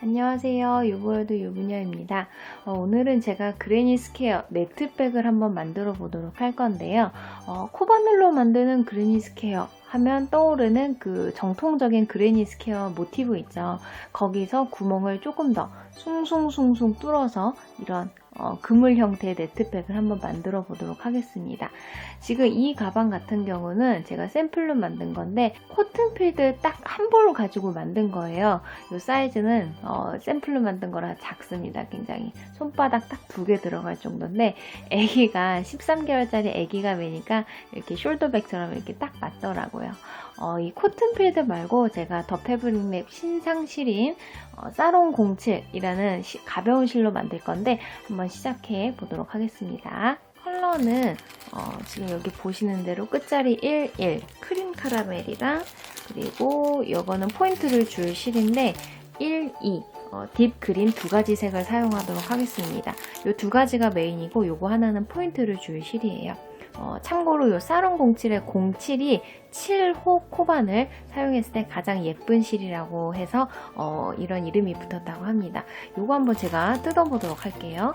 안녕하세요. 유보여도 유부녀입니다. 오늘은 제가 그레니 스퀘어 네트백을 한번 만들어 보도록 할 건데요. 코바늘로 만드는 그레니 스퀘어 하면 떠오르는 그 정통적인 그레니 스퀘어 모티브 있죠. 거기서 구멍을 조금 더 숭숭숭숭 뚫어서 이런 그물 형태의 네트백을 한번 만들어 보도록 하겠습니다. 지금 이 가방 같은 경우는 제가 샘플로 만든 건데 코튼필드 딱 한 볼 가지고 만든 거예요. 이 사이즈는 샘플로 만든 거라 작습니다. 굉장히 손바닥 딱 2개 들어갈 정도인데 애기가 13개월짜리 애기가 매니까 이렇게 숄더백처럼 이렇게 딱 맞더라고요. 이 코튼필드 말고 제가 더 패브릭랩 신상 실인 사롱 07이라는 가벼운 실로 만들 건데 한번 시작해 보도록 하겠습니다. 컬러는 지금 여기 보시는 대로 끝자리 11 크림 카라멜이랑 그리고 이거는 포인트를 줄 실인데 12 딥 그린 2가지 색을 사용하도록 하겠습니다. 이 2가지가 메인이고 요거 하나는 포인트를 줄 실이에요. 참고로 이 사롱 07의 07이 7호 코반을 사용했을 때 가장 예쁜 실이라고 해서 이런 이름이 붙었다고 합니다. 요거 한번 제가 뜯어보도록 할게요.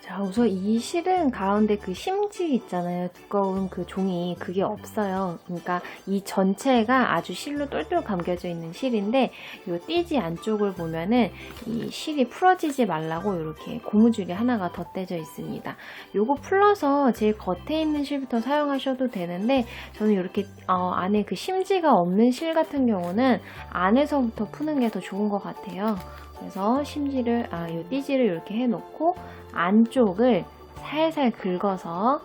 자, 우선 이 실은 가운데 그 심지 있잖아요. 두꺼운 그 종이, 그게 없어요. 그러니까 이 전체가 아주 실로 똘똘 감겨져 있는 실인데 이 띠지 안쪽을 보면은 이 실이 풀어지지 말라고 이렇게 고무줄이 하나가 덧대져 있습니다. 요거 풀러서 제일 겉에 있는 실부터 사용하셔도 되는데 저는 이렇게 안에 그 심지가 없는 실 같은 경우는 안에서부터 푸는 게 더 좋은 것 같아요. 그래서 심지를, 이 띠지를 이렇게 해놓고 안쪽을 살살 긁어서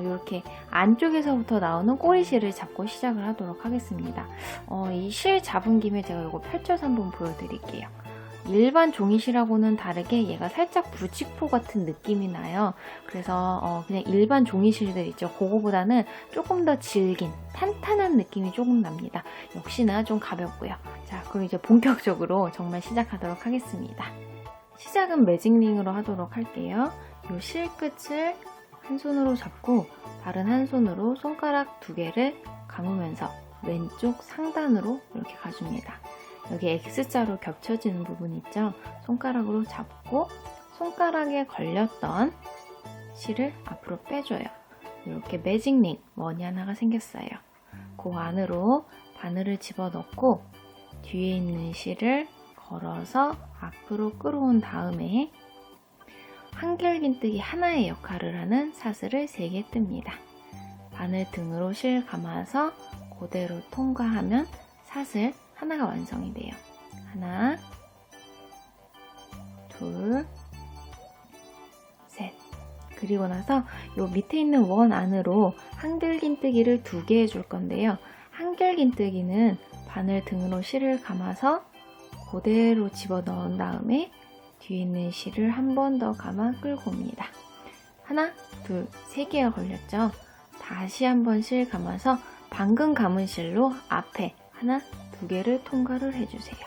이렇게 안쪽에서부터 나오는 꼬리실을 잡고 시작을 하도록 하겠습니다. 이 실 잡은 김에 제가 이거 펼쳐서 한번 보여드릴게요. 일반 종이실하고는 다르게 얘가 살짝 부직포 같은 느낌이 나요. 그래서 그냥 일반 종이실들 있죠. 그거보다는 조금 더 질긴 탄탄한 느낌이 조금 납니다. 역시나 좀 가볍고요. 자, 그럼 이제 본격적으로 정말 시작하도록 하겠습니다. 시작은 매직링으로 하도록 할게요. 이 실 끝을 한 손으로 잡고 다른 한 손으로 손가락 2개를 감으면서 왼쪽 상단으로 이렇게 가줍니다. 여기 X자로 겹쳐지는 부분 있죠? 손가락으로 잡고 손가락에 걸렸던 실을 앞으로 빼줘요. 이렇게 매직링 원이 하나가 생겼어요. 그 안으로 바늘을 집어넣고 뒤에 있는 실을 걸어서 앞으로 끌어온 다음에 한길긴뜨기 하나의 역할을 하는 사슬을 3개 뜹니다. 바늘 등으로 실 감아서 그대로 통과하면 사슬 하나가 완성이 돼요. 하나, 둘, 셋. 그리고 나서 요 밑에 있는 원 안으로 한길긴뜨기를 2개 해줄 건데요. 한길긴뜨기는 바늘 등으로 실을 감아서 그대로 집어넣은 다음에 뒤에 있는 실을 한 번 더 감아 끌고 옵니다. 하나, 둘, 3개가 걸렸죠? 다시 한 번 실 감아서 방금 감은 실로 앞에 하나, 2개를 통과를 해주세요.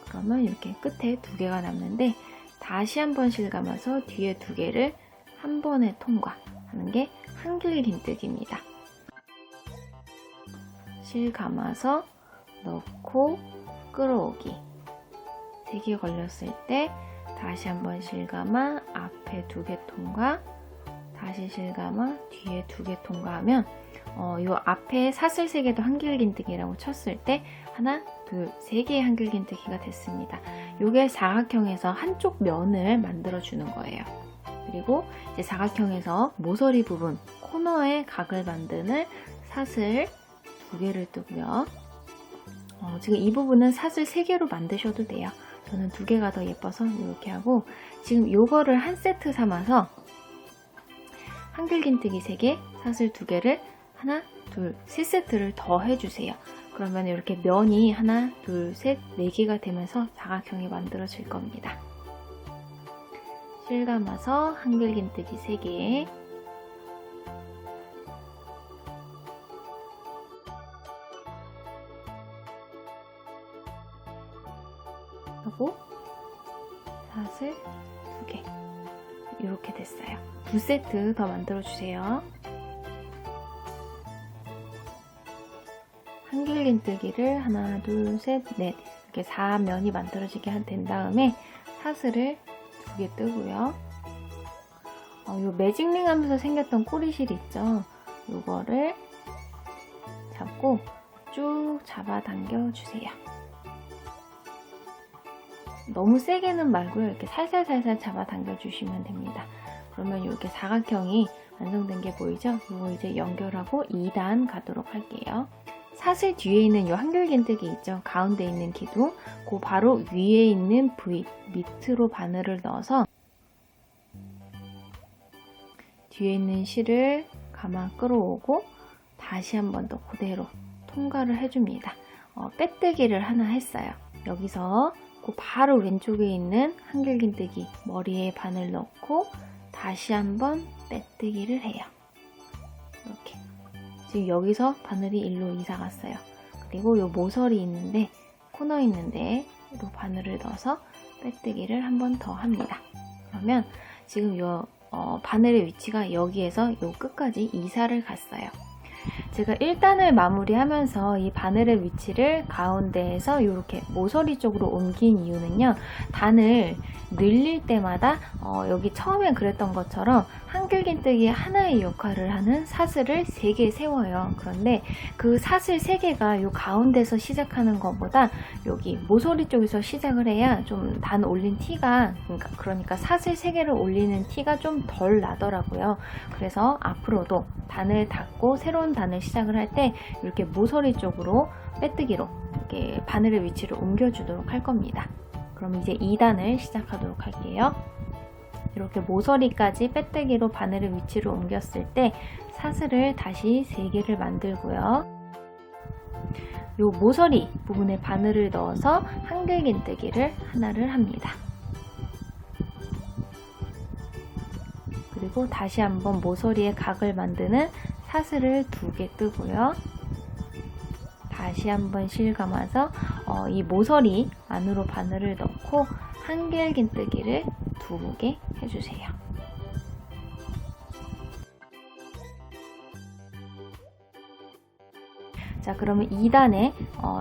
그러면 이렇게 끝에 2개가 남는데 다시 한 번 실 감아서 뒤에 2개를 한 번에 통과하는 게 한길긴뜨기입니다. 실 감아서 넣고 끌어오기. 3개 걸렸을 때 다시 한 번 실 감아 앞에 2개 통과, 다시 실 감아 뒤에 2개 통과하면 요 앞에 사슬 3개도 한길긴뜨기라고 쳤을 때 하나, 둘, 3개의 한길긴뜨기가 됐습니다. 요게 사각형에서 한쪽 면을 만들어 주는 거예요. 그리고 이제 사각형에서 모서리 부분 코너에 각을 만드는 사슬 2개를 뜨고요. 지금 이 부분은 사슬 3개로 만드셔도 돼요. 저는 2개가 더 예뻐서 이렇게 하고 지금 요거를 한 세트 삼아서 한길긴뜨기 3개, 사슬 2개를 하나, 둘, 3세트를 더 해주세요. 그러면 이렇게 면이 하나, 둘, 셋, 4개가 되면서 사각형이 만들어질 겁니다. 실 감아서 한길긴뜨기 3개, 하고 사슬 2개. 이렇게 됐어요. 2세트 더 만들어 주세요. 한길긴뜨기를 하나, 둘, 셋, 넷 이렇게 4면이 만들어지게 된 다음에 사슬을 2개 뜨고요. 요 매직링 하면서 생겼던 꼬리실 있죠? 요거를 잡고 쭉 잡아당겨 주세요. 너무 세게는 말고요. 이렇게 살살살살 잡아당겨 주시면 됩니다. 그러면 이렇게 사각형이 완성된 게 보이죠? 이거 이제 연결하고 2단 가도록 할게요. 사슬 뒤에 있는 이 한길긴뜨기 있죠? 가운데 있는 기둥, 그 바로 위에 있는 V 밑으로 바늘을 넣어서 뒤에 있는 실을 가만 끌어오고 다시 한 번 더 그대로 통과를 해줍니다. 빼뜨기를 하나 했어요. 여기서 그 바로 왼쪽에 있는 한길긴뜨기 머리에 바늘 넣고 다시 한번 빼뜨기를 해요. 이렇게 지금 여기서 바늘이 일로 이사 갔어요. 그리고 요 모서리 있는데 코너 있는데 요 바늘을 넣어서 빼뜨기를 한 번 더 합니다. 그러면 지금 요 바늘의 위치가 여기에서 요 끝까지 이사를 갔어요. 제가 1단을 마무리하면서 이 바늘의 위치를 가운데에서 이렇게 모서리 쪽으로 옮긴 이유는요. 단을 늘릴 때마다 여기 처음에 그랬던 것처럼 한길긴뜨기 하나의 역할을 하는 사슬을 3개 세워요. 그런데 그 사슬 3개가 이 가운데서 시작하는 것보다 여기 모서리 쪽에서 시작을 해야 좀 단 올린 티가 그러니까 사슬 3개를 올리는 티가 좀 덜 나더라고요. 그래서 앞으로도 단을 닫고 새로운 단을 시작을 할 때 이렇게 모서리 쪽으로 빼뜨기로 이렇게 바늘의 위치를 옮겨주도록 할 겁니다. 그럼 이제 2단을 시작하도록 할게요. 이렇게 모서리까지 빼뜨기로 바늘의 위치를 옮겼을 때 사슬을 다시 3개를 만들고요. 요 모서리 부분에 바늘을 넣어서 한길긴뜨기를 하나를 합니다. 그리고 다시 한번 모서리에 각을 만드는 사슬을 2개 뜨고요. 다시 한번 실 감아서 이 모서리 안으로 바늘을 넣고 한길긴뜨기를 2개 해주세요. 자, 그러면 2단에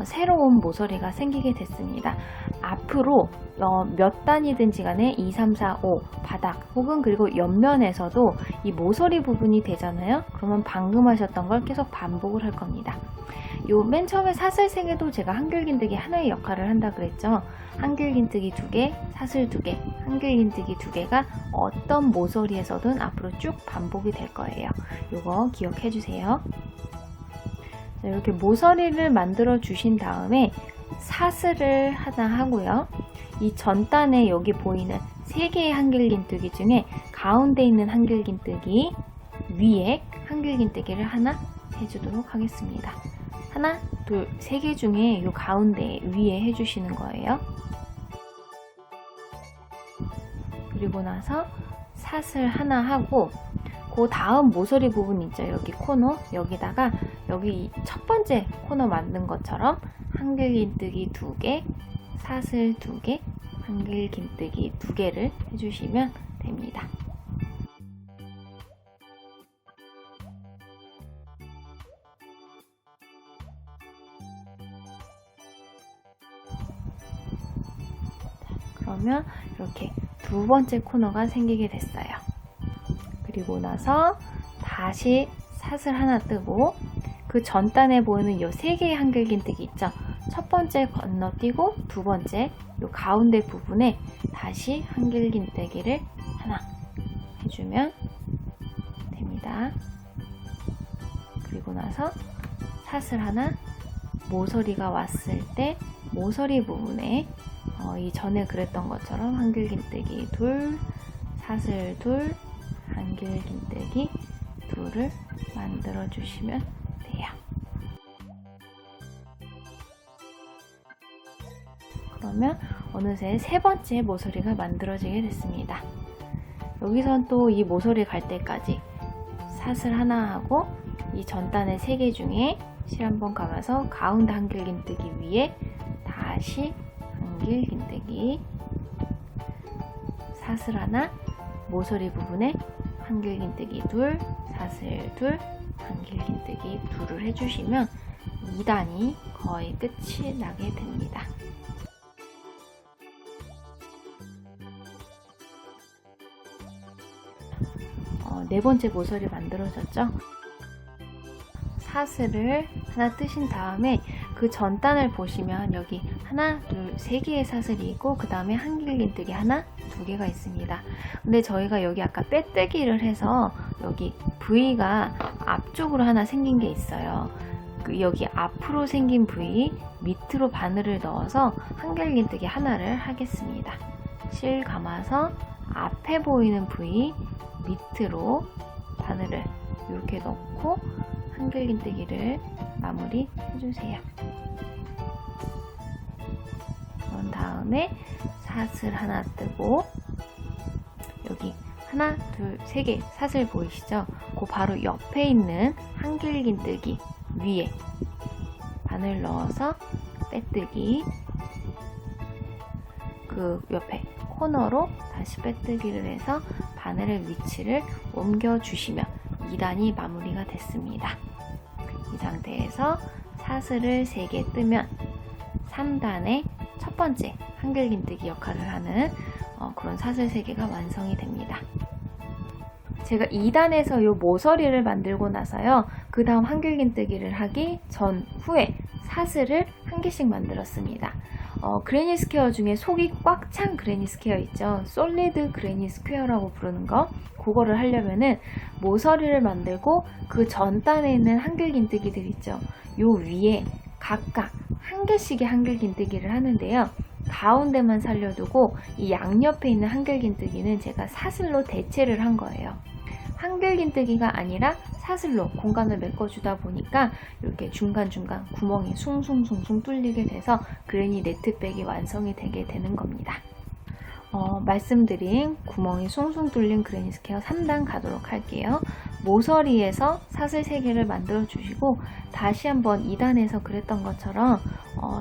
새로운 모서리가 생기게 됐습니다. 앞으로 몇 단이든지 간에 2, 3, 4, 5 바닥 혹은 그리고 옆면에서도 이 모서리 부분이 되잖아요. 그러면 방금 하셨던 걸 계속 반복을 할 겁니다. 요 맨 처음에 사슬 3개도 제가 한길긴뜨기 하나의 역할을 한다 그랬죠. 한길긴뜨기 2개, 사슬 2개, 한길긴뜨기 2개가 어떤 모서리에서든 앞으로 쭉 반복이 될 거예요. 요거 기억해 주세요. 자, 이렇게 모서리를 만들어 주신 다음에 사슬을 하나 하고요. 이 전단에 여기 보이는 3개의 한길긴뜨기 중에 가운데 있는 한길긴뜨기 위에 한길긴뜨기를 하나 해주도록 하겠습니다. 하나, 둘, 3개 중에 이 가운데 위에 해주시는 거예요. 그리고 나서 사슬 하나 하고 그 다음 모서리 부분 있죠. 여기 코너 여기다가 여기 첫 번째 코너 만든 것처럼 한길긴뜨기 2개, 사슬 2개, 한길긴뜨기 2개를 해주시면 됩니다. 그러면 이렇게 2번째 코너가 생기게 됐어요. 그리고 나서 다시 사슬 하나 뜨고 그 전단에 보이는 이 3개의 한길긴뜨기 있죠. 첫 번째 건너뛰고 2번째 이 가운데 부분에 다시 한길긴뜨기를 하나 해주면 됩니다. 그리고 나서 사슬 하나, 모서리가 왔을 때 모서리 부분에 이 전에 그랬던 것처럼 한길긴뜨기 둘, 사슬 둘, 한길긴뜨기 둘을 만들어 주시면 돼요. 그러면 어느새 3번째 모서리가 만들어지게 됐습니다. 여기선 또 이 모서리 갈 때까지 사슬 하나 하고 이 전단의 3개 중에 실 한번 감아서 가운데 한길긴뜨기 위에 다시 한길긴뜨기 사슬 하나, 모서리 부분에 한길긴뜨기 둘, 사슬 둘, 한길긴뜨기 둘을 해주시면 2단이 거의 끝이 나게 됩니다. 네 번째 모서리 만들어졌죠? 사슬을 하나 뜨신 다음에 그 전단을 보시면 여기 하나, 둘, 세 개의 사슬이 있고 그 다음에 한길긴뜨기 하나, 두 개가 있습니다. 근데 저희가 여기 아까 빼뜨기를 해서 여기 V가 앞쪽으로 하나 생긴 게 있어요. 여기 앞으로 생긴 V 밑으로 바늘을 넣어서 한길긴뜨기 하나를 하겠습니다. 실 감아서 앞에 보이는 V 밑으로 바늘을 이렇게 넣고 한길긴뜨기를 마무리 해주세요. 그런 다음에 사슬 하나 뜨고 여기 하나, 둘, 세 개 사슬 보이시죠? 그 바로 옆에 있는 한길긴뜨기 위에 바늘 넣어서 빼뜨기, 그 옆에 코너로 다시 빼뜨기를 해서 바늘의 위치를 옮겨 주시면 2단이 마무리가 됐습니다. 이 상태에서 사슬을 3개 뜨면 3단의 첫 번째 한길긴뜨기 역할을 하는 그런 사슬 3개가 완성이 됩니다. 제가 2단에서 이 모서리를 만들고 나서요, 그 다음 한길긴뜨기를 하기 전후에 사슬을 1개씩 만들었습니다. 그레니 스퀘어 중에 속이 꽉 찬 그레니 스퀘어 있죠? 솔리드 그레니 스퀘어라고 부르는 거, 그거를 하려면은 모서리를 만들고 그 전단에 있는 한길긴뜨기들 있죠? 요 위에 각각 1개씩의 한길긴뜨기를 하는데요. 가운데만 살려두고 이 양옆에 있는 한길긴뜨기는 제가 사슬로 대체를 한 거예요. 한길긴뜨기가 아니라 사슬로 공간을 메꿔주다 보니까 이렇게 중간중간 구멍이 숭숭숭숭 뚫리게 돼서 그레니 네트백이 완성이 되게 되는 겁니다. 말씀드린 구멍이 숭숭 뚫린 그레니 스퀘어 3단 가도록 할게요. 모서리에서 사슬 3개를 만들어 주시고 다시 한번 2단에서 그랬던 것처럼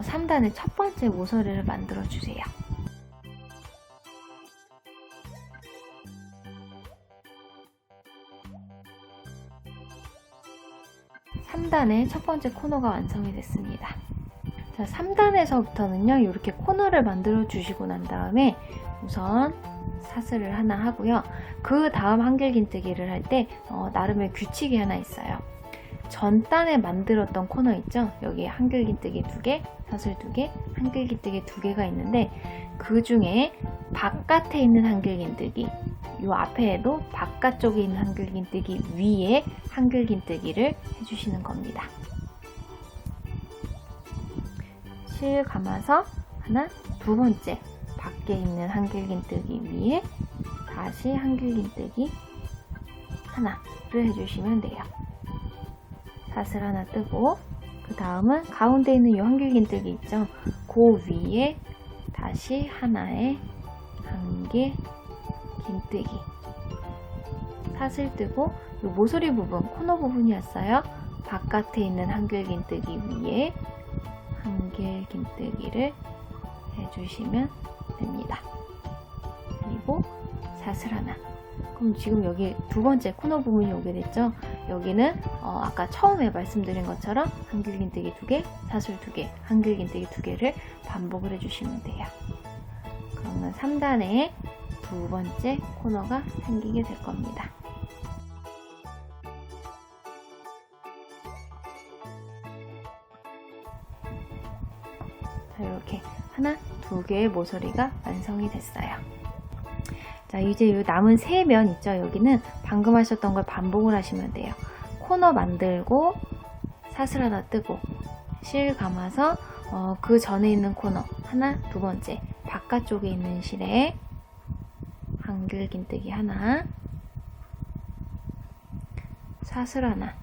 3단의 첫 번째 모서리를 만들어 주세요. 3단의 첫 번째 코너가 완성이 됐습니다. 자, 3단에서부터는요, 이렇게 코너를 만들어 주시고 난 다음에 우선 사슬을 하나 하고요. 그 다음 한길긴뜨기를 할 때 나름의 규칙이 하나 있어요. 전단에 만들었던 코너 있죠? 여기 한길긴뜨기 2개, 사슬 2개, 한길긴뜨기 2개가 있는데 그 중에 바깥에 있는 한길긴뜨기, 이 앞에에도 바깥쪽에 있는 한길긴뜨기 위에 한길긴뜨기를 해주시는 겁니다. 실 감아서 하나, 두 번째 밖에 있는 한길긴뜨기 위에 다시 한길긴뜨기 하나를 해주시면 돼요. 사슬 하나 뜨고 그 다음은 가운데 있는 이 한길긴뜨기 있죠? 그 위에 다시 하나의 한길긴뜨기 사슬 뜨고 이 모서리 부분, 코너 부분이었어요. 바깥에 있는 한길긴뜨기 위에 한길긴뜨기를 해주시면 됩니다. 그리고 사슬 하나. 그럼 지금 여기 두 번째 코너 부분이 오게 됐죠? 여기는 아까 처음에 말씀드린 것처럼 한길긴뜨기 2개, 사슬 2개, 한길긴뜨기 2개를 반복을 해주시면 돼요. 그러면 3단에 두 번째 코너가 생기게 될 겁니다. 자, 이렇게 하나, 두 개의 모서리가 완성이 됐어요. 자, 이제 이 남은 세 면 있죠? 여기는 방금 하셨던 걸 반복을 하시면 돼요. 코너 만들고 사슬 하나 뜨고 실 감아서 그 전에 있는 코너 하나, 두 번째 바깥쪽에 있는 실에 한길긴뜨기 하나, 사슬 하나,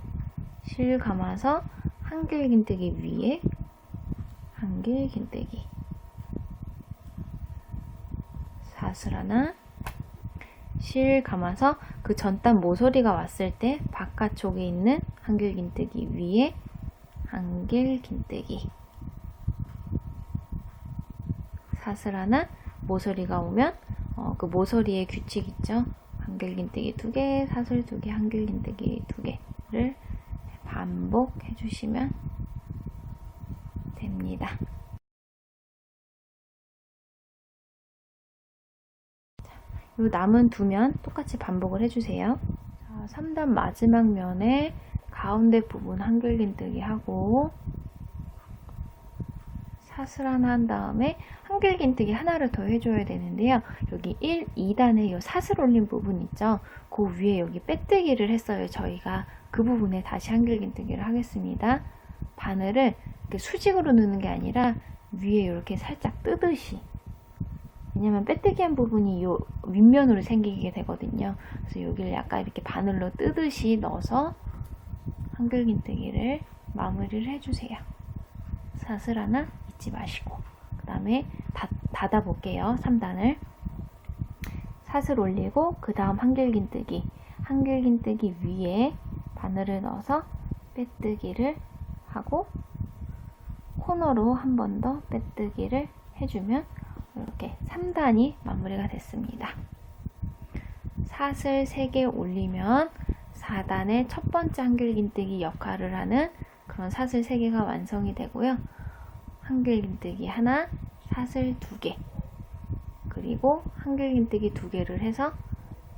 실 감아서 한길긴뜨기 위에 한길긴뜨기, 사슬 하나, 실 감아서 그 전단 모서리가 왔을 때 바깥쪽에 있는 한길긴뜨기 위에 한길긴뜨기, 사슬 하나, 모서리가 오면 그 모서리의 규칙 있죠? 한길긴뜨기 2개, 사슬 2개, 한길긴뜨기 2개를 반복해 주시면 됩니다. 요 남은 2면 똑같이 반복을 해주세요. 자, 3단 마지막 면에 가운데 부분 한길긴뜨기 하고 사슬 하나 한 다음에 한길긴뜨기 하나를 더 해줘야 되는데요. 여기 1, 2단에 이 사슬 올린 부분 있죠? 그 위에 여기 빼뜨기를 했어요. 저희가 그 부분에 다시 한길긴뜨기를 하겠습니다. 바늘을 이렇게 수직으로 넣는 게 아니라 위에 이렇게 살짝 뜨듯이, 왜냐면 빼뜨기 한 부분이 이 윗면으로 생기게 되거든요. 그래서 여기를 약간 이렇게 바늘로 뜨듯이 넣어서 한길긴뜨기를 마무리를 해주세요. 사슬 하나 잊지 마시고, 그 다음에 닫아 볼게요. 3단을 사슬 올리고 그 다음 한길긴뜨기 위에 바늘을 넣어서 빼뜨기를 하고 코너로 한 번 더 빼뜨기를 해주면 이렇게 3단이 마무리가 됐습니다. 사슬 3개 올리면 4단의 첫 번째 한길긴뜨기 역할을 하는 그런 사슬 3개가 완성이 되고요. 한길긴뜨기 하나, 사슬 2개, 그리고 한길긴뜨기 2개를 해서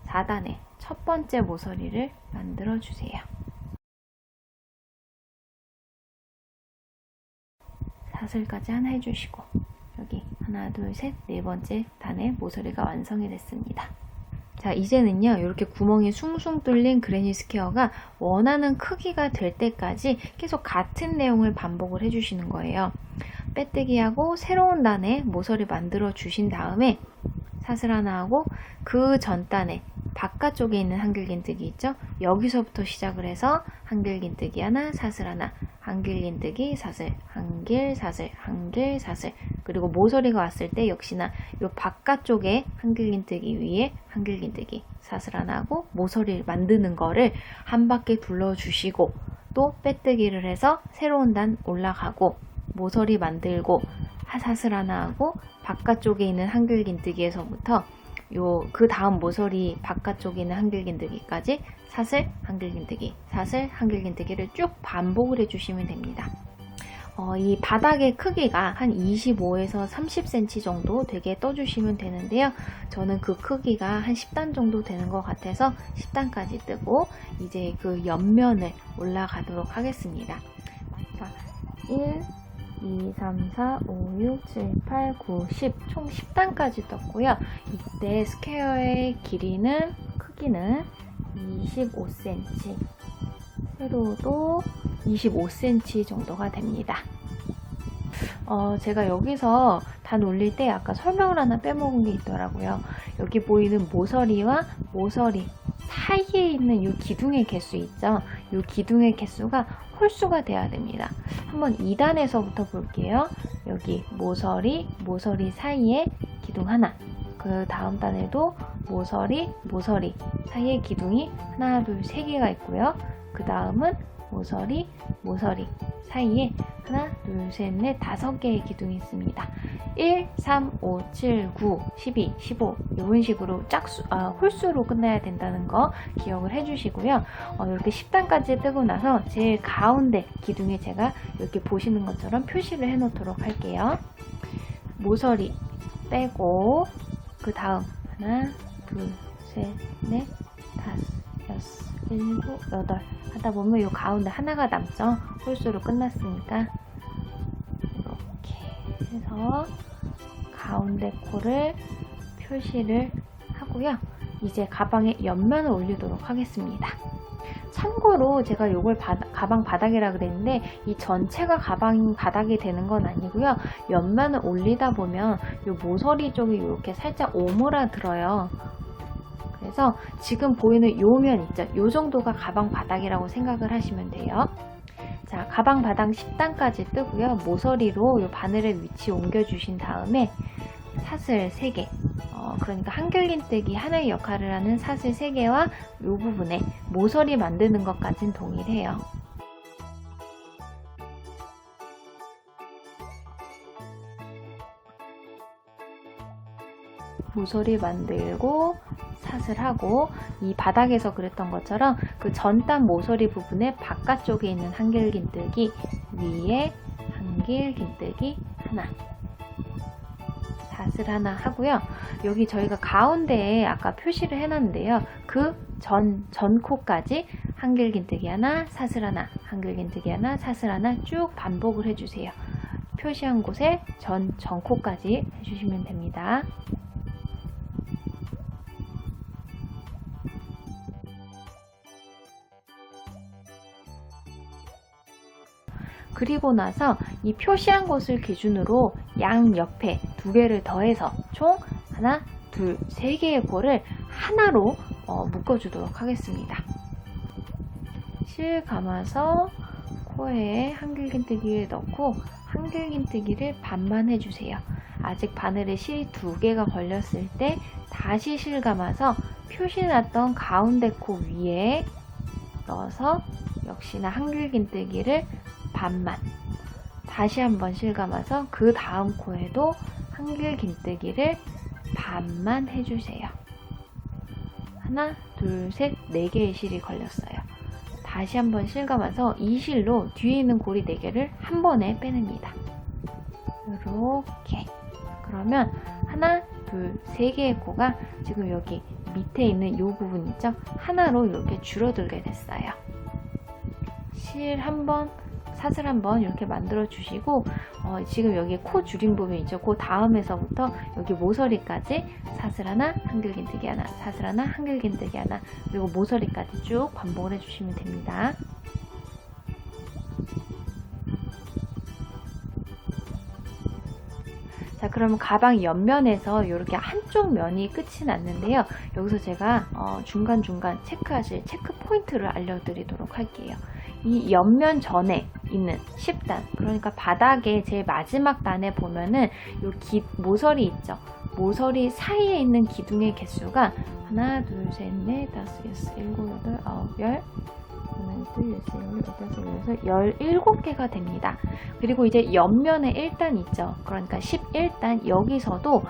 4단의 첫 번째 모서리를 만들어 주세요. 사슬까지 하나 해주시고 여기 하나, 둘, 셋, 네 번째 단의 모서리가 완성이 됐습니다. 자, 이제는요, 이렇게 구멍이 숭숭 뚫린 그레니 스퀘어가 원하는 크기가 될 때까지 계속 같은 내용을 반복을 해주시는 거예요. 빼뜨기하고 새로운 단에 모서리 만들어 주신 다음에 사슬 하나 하고 그 전 단에 바깥쪽에 있는 한길긴뜨기 있죠? 여기서부터 시작을 해서 한길긴뜨기 하나, 사슬 하나, 한길긴뜨기, 사슬, 한길, 사슬, 한길, 사슬, 그리고 모서리가 왔을 때 역시나 이 바깥쪽에 한길긴뜨기 위에 한길긴뜨기, 사슬 하나 하고 모서리를 만드는 거를 한 바퀴 둘러주시고 또 빼뜨기를 해서 새로운 단 올라가고 모서리 만들고 사슬 하나 하고 바깥쪽에 있는 한길긴뜨기에서부터 그 다음 모서리 바깥쪽에 있는 한길긴뜨기까지 사슬, 한길긴뜨기, 사슬, 한길긴뜨기를 쭉 반복을 해주시면 됩니다. 이 바닥의 크기가 한 25에서 30cm 정도 되게 떠주시면 되는데요. 저는 그 크기가 한 10단 정도 되는 것 같아서 10단까지 뜨고 이제 그 옆면을 올라가도록 하겠습니다. 자, 1, 2, 3, 4, 5, 6, 7, 8, 9, 10 총 10단까지 떴고요. 이때 스퀘어의 크기는 25cm, 세로도 25cm 정도가 됩니다. 제가 여기서 단 올릴 때 아까 설명을 하나 빼먹은 게 있더라고요. 여기 보이는 모서리와 모서리 사이에 있는 이 기둥의 개수 있죠? 이 기둥의 개수가 홀수가 돼야 됩니다. 한번 2단에서부터 볼게요. 여기 모서리 사이에 기둥 하나, 그 다음 단에도 모서리 사이에 기둥이 하나, 둘, 3개가 있고요. 그 다음은 모서리 사이에 하나, 둘, 셋, 넷, 5개의 기둥이 있습니다. 1, 3, 5, 7, 9, 12, 15 이런 식으로 홀수로 끝나야 된다는 거 기억을 해주시고요. 이렇게 10단까지 뜨고 나서 제일 가운데 기둥에 제가 이렇게 보시는 것처럼 표시를 해 놓도록 할게요. 모서리 빼고 그 다음 하나, 둘, 셋, 넷, 5, 6, 7, 8 하다 보면 이 가운데 하나가 남죠. 홀수로 끝났으니까 이렇게 해서 가운데 코를 표시를 하고요. 이제 가방의 옆면을 올리도록 하겠습니다. 참고로 제가 이걸 가방 바닥이라 그랬는데 이 전체가 가방 바닥이 되는 건 아니고요. 옆면을 올리다 보면 이 모서리 쪽이 이렇게 살짝 오므라들어요. 그래서 지금 보이는 요 면 있죠? 요 정도가 가방 바닥이라고 생각을 하시면 돼요. 자, 가방 바닥 10단까지 뜨고요. 모서리로 요 바늘의 위치 옮겨주신 다음에 사슬 3개, 그러니까 한길긴뜨기 하나의 역할을 하는 사슬 3개와 요 부분에 모서리 만드는 것까지는 동일해요. 모서리 만들고 사슬 하고 이 바닥에서 그랬던 것처럼 그 전단 모서리 부분의 바깥쪽에 있는 한길긴뜨기 위에 한길긴뜨기 하나, 사슬 하나 하고요. 여기 저희가 가운데에 아까 표시를 해놨는데요. 그 전코까지 한길긴뜨기 하나, 사슬 하나, 한길긴뜨기 하나, 사슬 하나 쭉 반복을 해주세요. 표시한 곳에 전코까지 해주시면 됩니다. 그리고 나서 이 표시한 곳을 기준으로 양 옆에 2개를 더해서 총 하나, 둘, 3개의 코를 하나로 묶어주도록 하겠습니다. 실 감아서 코에 한길긴뜨기를 넣고 한길긴뜨기를 반만 해주세요. 아직 바늘에 실이 2개가 걸렸을 때 다시 실 감아서 표시났던 가운데 코 위에 넣어서 역시나 한길긴뜨기를 반만, 다시 한번 실 감아서 그 다음 코에도 한길긴뜨기를 반만 해주세요. 하나, 둘, 셋, 4개의 실이 걸렸어요. 다시 한번 실 감아서 이 실로 뒤에 있는 고리 4개를 한 번에 빼냅니다. 이렇게. 그러면 하나, 둘, 3개의 코가 지금 여기 밑에 있는 이 부분 있죠? 하나로 이렇게 줄어들게 됐어요. 실 한번, 사슬 한번 이렇게 만들어 주시고 지금 여기 코 줄인 부분 있죠? 그 다음에서부터 여기 모서리까지 사슬 하나, 한길긴뜨기 하나, 사슬 하나, 한길긴뜨기 하나, 그리고 모서리까지 쭉 반복을 해주시면 됩니다. 자, 그러면 가방 옆면에서 이렇게 한쪽 면이 끝이 났는데요. 여기서 제가 중간중간 체크하실 체크 포인트를 알려드리도록 할게요. 이 옆면 전에 있는 10단, 그러니까 바닥에 제일 마지막 단에 보면은 요 모서리 있죠? 모서리 사이에 있는 기둥의 개수가 하나, 둘, 셋, 넷, 다섯, 여섯, 일곱, 여덟, 아홉, 열, 하나, 둘, 셋, 넷, 17개가 됩니다. 그리고 이제 옆면에 1단 있죠? 그러니까 11단, 여기서도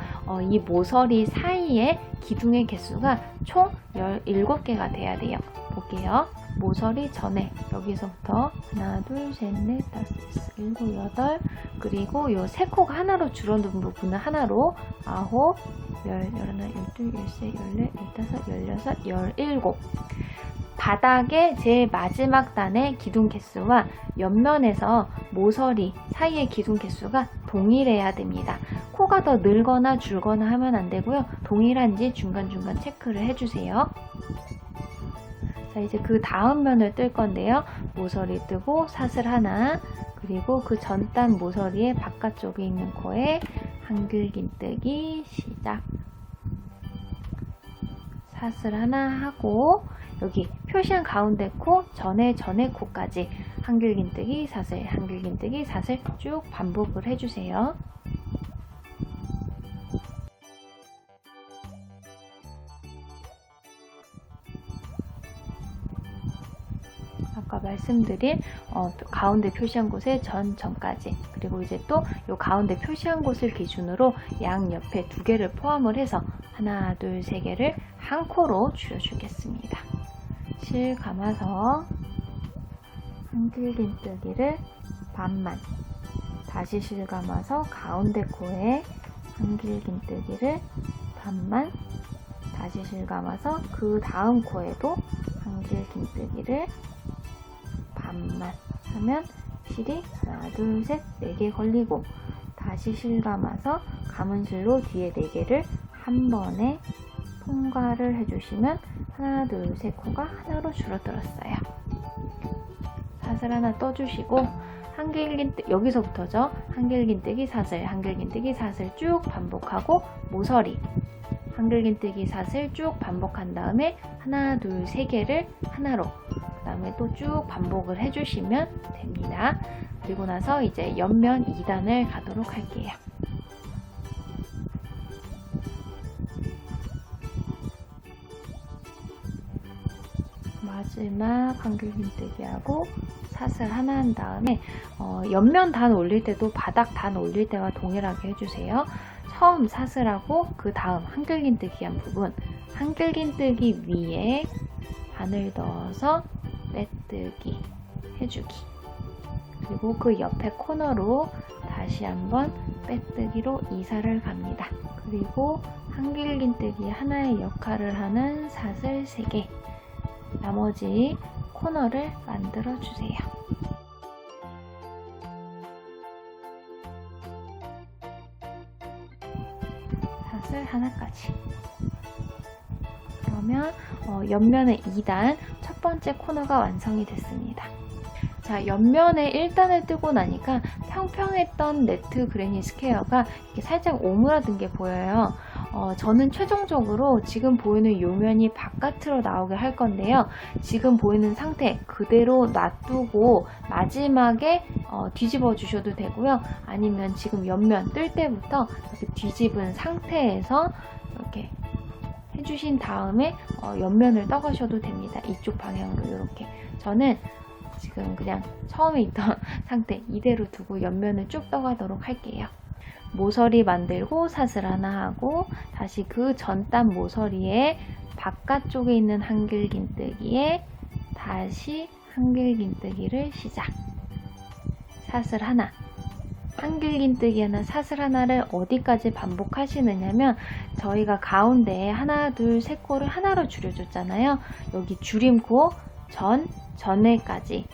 이 모서리 사이에 기둥의 개수가 총 17개가 돼야 돼요. 볼게요. 모서리 전에 여기서부터 하나, 둘, 셋, 넷, 다섯, 여섯, 일곱, 여덟, 그리고 요 세 코가 하나로 줄어든 부분은 하나로 9, 10, 11, 12, 13, 14, 15, 16, 17 바닥의 제일 마지막 단의 기둥 개수와 옆면에서 모서리 사이의 기둥 개수가 동일해야 됩니다. 코가 더 늘거나 줄거나 하면 안 되고요. 동일한지 중간중간 체크를 해주세요. 자, 이제 그 다음 면을 뜰 건데요. 모서리 뜨고 사슬 하나, 그리고 그 전단 모서리의 바깥쪽에 있는 코에 한길긴뜨기 시작. 사슬 하나 하고 여기 표시한 가운데 코, 전에 코까지 한길긴뜨기 사슬, 한길긴뜨기 사슬 쭉 반복을 해주세요. 아까 말씀드린 가운데 표시한 곳에 전까지, 그리고 이제 또 이 가운데 표시한 곳을 기준으로 양 옆에 2개를 포함을 해서 하나, 둘, 3개를 한 코로 줄여주겠습니다. 실 감아서 한길긴뜨기를 반만, 다시 실 감아서 가운데 코에 한길긴뜨기를 반만, 다시 실 감아서 그 다음 코에도 한길긴뜨기를 반만 하면 실이 하나, 둘, 셋, 4개 걸리고, 다시 실 감아서 감은 실로 뒤에 4개를 한 번에 통과를 해주시면 하나, 둘, 셋 코가 하나로 줄어들었어요. 사슬 하나 떠주시고 여기서부터죠. 한길긴뜨기 사슬, 한길긴뜨기 사슬 쭉 반복하고 모서리 한길긴뜨기 사슬 쭉 반복한 다음에 하나, 둘, 3개를 하나로, 그 다음에 또 쭉 반복을 해주시면 됩니다. 그리고 나서 이제 옆면 2단을 가도록 할게요. 마지막 한길긴뜨기 하고 사슬 하나 한 다음에 옆면 단 올릴 때도 바닥 단 올릴 때와 동일하게 해주세요. 처음 사슬하고 그 다음 한길긴뜨기 한 부분 한길긴뜨기 위에 바늘 넣어서 빼뜨기 해주기. 그리고 그 옆에 코너로 다시 한번 빼뜨기로 이사를 갑니다. 그리고 한길긴뜨기 하나의 역할을 하는 사슬 3개, 나머지 코너를 만들어 주세요. 사슬 하나까지. 그러면 옆면의 2단 첫 번째 코너가 완성이 됐습니다. 자, 옆면에 1단을 뜨고 나니까 평평했던 네트 그레니 스퀘어가 이렇게 살짝 오므라든 게 보여요. 저는 최종적으로 지금 보이는 요 면이 바깥으로 나오게 할 건데요. 지금 보이는 상태 그대로 놔두고 마지막에 뒤집어 주셔도 되고요. 아니면 지금 옆면 뜰 때부터 이렇게 뒤집은 상태에서 이렇게 해주신 다음에 옆면을 떠가셔도 됩니다. 이쪽 방향으로 이렇게. 저는 지금 그냥 처음에 있던 상태 이대로 두고 옆면을 쭉 떠가도록 할게요. 모서리 만들고 사슬 하나 하고 다시 그 전단 모서리에 바깥쪽에 있는 한길긴뜨기에 다시 한길긴뜨기를 시작. 사슬 하나, 한길긴뜨기 하나, 사슬 하나를 어디까지 반복하시느냐면 저희가 가운데에 하나, 둘, 세 코를 하나로 줄여줬잖아요. 여기 줄임코 전에까지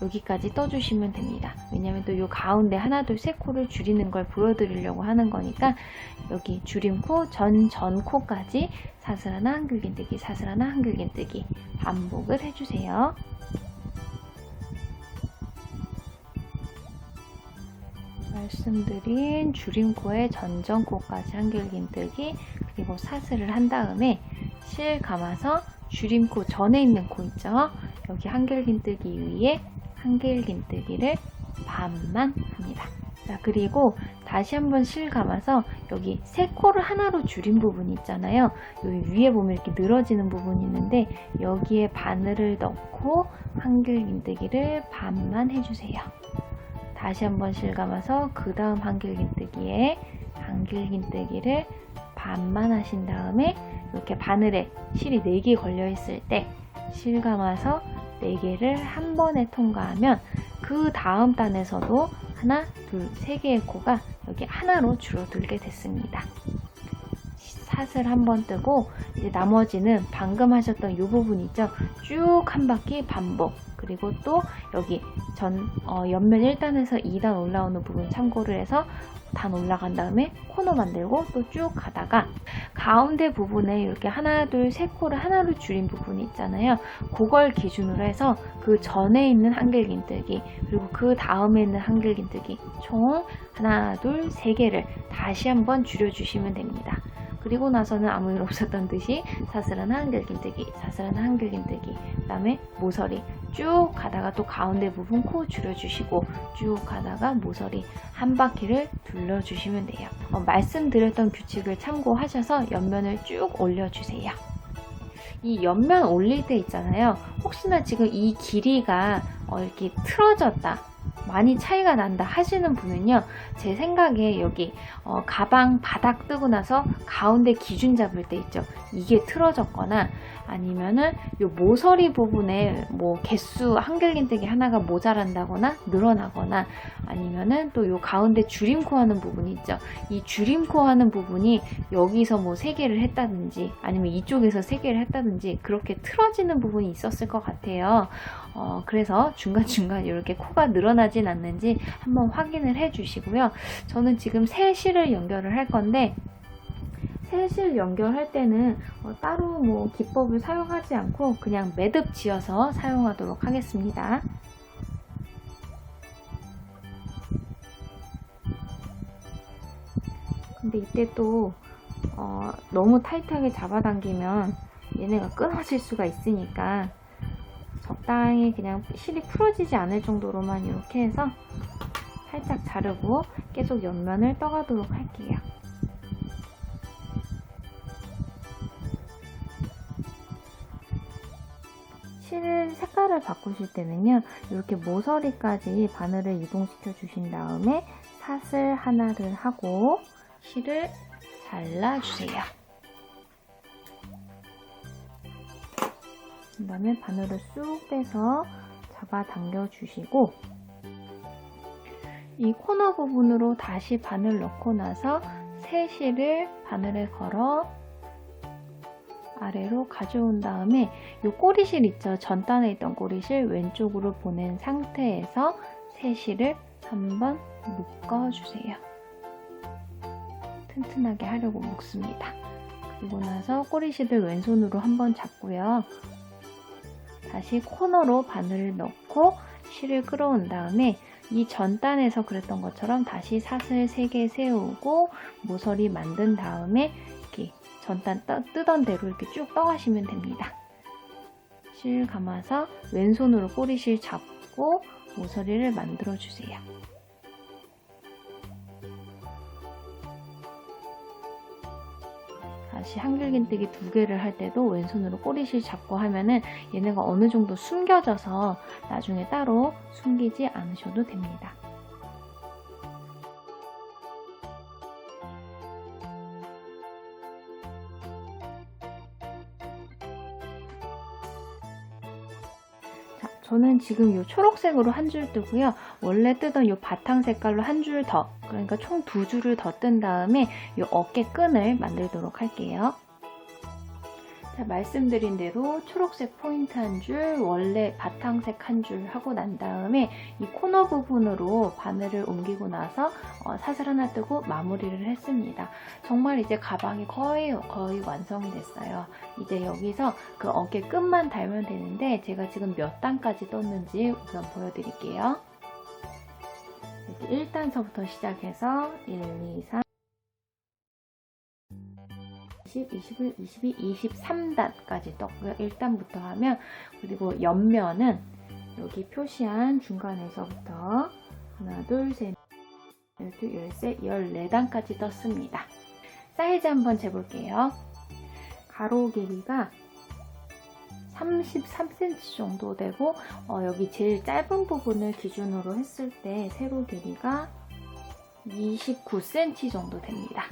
여기까지 떠주시면 됩니다. 왜냐면 또 이 가운데 하나, 둘, 세 코를 줄이는 걸 보여드리려고 하는 거니까 여기 줄임코 전 코까지 사슬 하나, 한길긴뜨기, 사슬 하나, 한길긴뜨기 반복을 해주세요. 말씀드린 줄임코의 전코까지 한길긴뜨기 그리고 사슬을 한 다음에 실 감아서 줄임코 전에 있는 코 있죠? 여기 한길긴뜨기 위에 한길긴뜨기를 반만 합니다. 자, 그리고 다시 한번 실 감아서 여기 세 코를 하나로 줄인 부분이 있잖아요. 여기 위에 보면 이렇게 늘어지는 부분이 있는데 여기에 바늘을 넣고 한길긴뜨기를 반만 해주세요. 다시 한번 실 감아서 그 다음 한길긴뜨기에 한길긴뜨기를 반만 하신 다음에 이렇게 바늘에 실이 4개 걸려 있을 때 실 감아서 4개를 한 번에 통과하면 그 다음 단에서도 하나, 둘, 3개의 코가 여기 하나로 줄어들게 됐습니다. 사슬 한 번 뜨고 이제 나머지는 방금 하셨던 이 부분 있죠? 쭉 한 바퀴 반복. 그리고 또 여기 옆면 1단에서 2단 올라오는 부분 참고를 해서 단 올라간 다음에 코너 만들고 또 쭉 가다가 가운데 부분에 이렇게 하나, 둘, 세 코를 하나로 줄인 부분이 있잖아요. 그걸 기준으로 해서 그 전에 있는 한길긴뜨기 그리고 그 다음에 있는 한길긴뜨기 총 하나, 둘, 3개를 다시 한번 줄여주시면 됩니다. 그리고 나서는 아무 일 없었던 듯이 사슬 하나, 한길긴뜨기, 사슬 하나, 한길긴뜨기, 그 다음에 모서리 쭉 가다가 또 가운데 부분 코 줄여주시고 쭉 가다가 모서리 한 바퀴를 둘러주시면 돼요. 말씀드렸던 규칙을 참고하셔서 옆면을 쭉 올려주세요. 이 옆면 올릴 때 있잖아요. 혹시나 지금 이 길이가 이렇게 틀어졌다, 많이 차이가 난다 하시는 분은요, 제 생각에 여기 가방 바닥 뜨고 나서 가운데 기준 잡을 때 있죠, 이게 틀어졌거나 아니면은 요 모서리 부분에 뭐 개수 한길긴뜨기 하나가 모자란다거나 늘어나거나 아니면은 또 요 가운데 줄임코 하는 부분이 있죠, 이 줄임코 하는 부분이 여기서 뭐 3개를 했다든지 아니면 이쪽에서 3개를 했다든지 그렇게 틀어지는 부분이 있었을 것 같아요. 그래서 중간중간 이렇게 코가 늘어나진 않는지 한번 확인을 해 주시고요. 저는 지금 새 실을 연결을 할 건데 새 실 연결할 때는 따로 뭐 기법을 사용하지 않고 그냥 매듭 지어서 사용하도록 하겠습니다. 근데 이때 또 너무 타이트하게 잡아당기면 얘네가 끊어질 수가 있으니까 적당히 그냥 실이 풀어지지 않을 정도로만 이렇게 해서 살짝 자르고 계속 옆면을 떠가도록 할게요. 실 색깔을 바꾸실 때는요, 이렇게 모서리까지 바늘을 이동시켜 주신 다음에 사슬 하나를 하고 실을 잘라주세요. 그 다음에 바늘을 쑥 빼서 잡아당겨 주시고, 이 코너 부분으로 다시 바늘 넣고 나서 세실을 바늘에 걸어 아래로 가져온 다음에 이 꼬리실 있죠? 전단에 있던 꼬리실 왼쪽으로 보낸 상태에서 세실을 한번 묶어주세요. 튼튼하게 하려고 묶습니다. 그리고 나서 꼬리실을 왼손으로 한번 잡고요. 다시 코너로 바늘을 넣고 실을 끌어온 다음에 이 전단에서 그랬던 것처럼 다시 사슬 3개 세우고 모서리 만든 다음에 이렇게 전단 뜨던 대로 이렇게 쭉 떠가시면 됩니다. 실 감아서 왼손으로 꼬리실 잡고 모서리를 만들어 주세요. 다시 한길긴뜨기 2개를 할 때도 왼손으로 꼬리실 잡고 하면은 얘네가 어느 정도 숨겨져서 나중에 따로 숨기지 않으셔도 됩니다. 저는 지금 이 초록색으로 한 줄 뜨고요. 원래 뜨던 이 바탕 색깔로 한 줄 더, 그러니까 총 2줄을 더 뜬 다음에 이 어깨 끈을 만들도록 할게요. 자, 말씀드린 대로 초록색 포인트 한 줄, 원래 바탕색 한 줄 하고 난 다음에 이 코너 부분으로 바늘을 옮기고 나서 사슬 하나 뜨고 마무리를 했습니다. 정말 이제 가방이 거의 완성이 됐어요. 이제 여기서 그 어깨 끝만 달면 되는데 제가 지금 몇 단까지 떴는지 우선 보여드릴게요. 이렇게 1단서부터 시작해서 1, 2, 3, 20, 21, 22, 23단까지 떴고요. 1단부터 하면, 그리고 옆면은 여기 표시한 중간에서부터 하나, 둘, 셋, 12, 13, 14단까지 떴습니다. 사이즈 한번 재볼게요. 가로 길이가 33cm 정도 되고 여기 제일 짧은 부분을 기준으로 했을 때 세로 길이가 29cm 정도 됩니다.